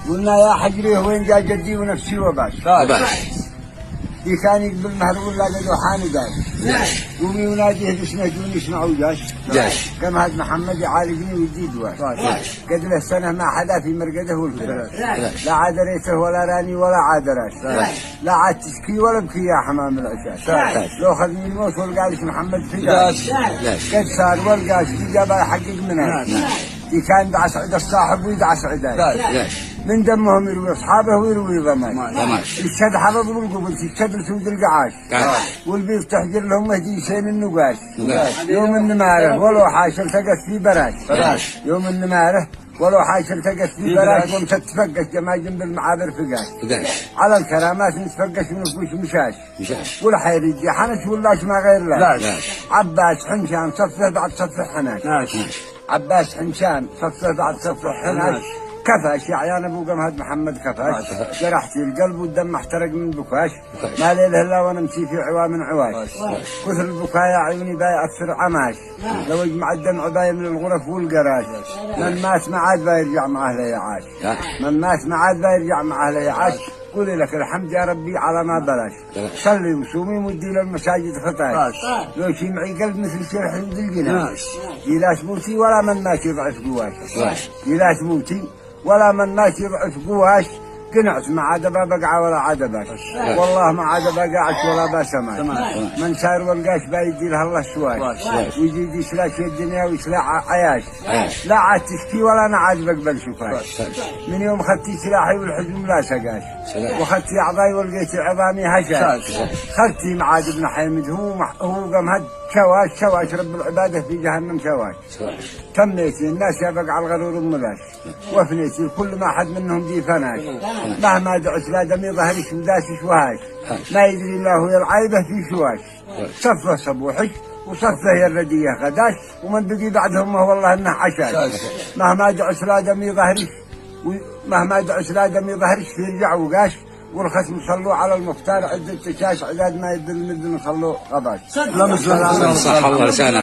قلنا يا حجري وين جا جدي ونفسي وباش. دي كان يقبل مهر ولا قالوا حاني قال. قومي يناديه اسمه دون يسمعوا جاش. كم هاد محمد يعالجني ويجي دواش. قد له سنة ما حدا في مرقده والفراش. لا عاد ريته ولا راني ولا عاد راش. لا عاد تشكي ولا بكي يا حمام العشاش. لو خذني الموت والقالش محمد في جاش. قد صار والقاش دي جابها يحقق منها. دي كان دعس عد الصاحب ويدعس عداي. من دمهم يروي اصحابه ويروي ضمان. الشد حفظ بالقبل الشد سود القعاش. والبيض تحجر لهم مهديسين النقاش. يوم النماره ولو حاش التقت في براش. يوم النماره ولو حاش التقت في براش قمت تتفقش جماعة جنب المعابر فقاش. على الكرامات نتفقش ونفوش مشاش. ولا حيرجي حنش ولاش ما غير لا. عباس حنشان صفه بعد صفه حناش. عباس حنشان صفه بعد صفه حناش. كفاش يا عيان ابو قمهد محمد كفاش. جرحتي القلب والدم احترق من بكاش. ما ليله الا وانا امشي في عوا من عواش. كثر البكاء يا عيوني باي اكثر عماش. لو يجمع الدمع باي من الغرف والقراش. من مات ما عاد بايرجع مع اهله يعاش. من مات ما عاد بايرجع مع اهله يعاش. قولي لك الحمد يا ربي على ما بلاش. صلي وصومي ودي للمساجد خطاش. لو شي معي قلب مثل شرح ذي الجناش. جلاش موتي ولا من ماشي ضعف قواش. جلاش موتي ولا من ماشي ضعف قواش. قنعت ما عاد بقع ولا عاد باش. والله ما عاد بقعت ولا بسماش. من سار والقاش بايدي لها الله شواش. ويجي يسلاش الدنيا ويسلاح عياش. لا عاد تشكي ولا انا عاد بقبل شفاش. من يوم خدتي سلاحي والحزن لا سقاش. وخدتي اعضاي ولقيت عظامي هشاش. خدتي معاد ابن حمد هو قمهد شواش رب العباده في جهنم شواش. تميتي الناس يا بقع الغرور ملاش. وفنيتي كل ما حد منهم دي فناش. مهما دعت لا دمي ظهرك وداسش وهاش. ما يدري الله يا العيبه في شواش. صفه صبوحك وصفه يا الرديه غداش. ومن بقي بعدهم والله انه عشاش. مهما دعت لا دمي ظهرك في رجع وقاش. والخصم صلوا على المختار عدة تشاش عداد ما يدل المدن صلوا غباش. صح الله لسانه.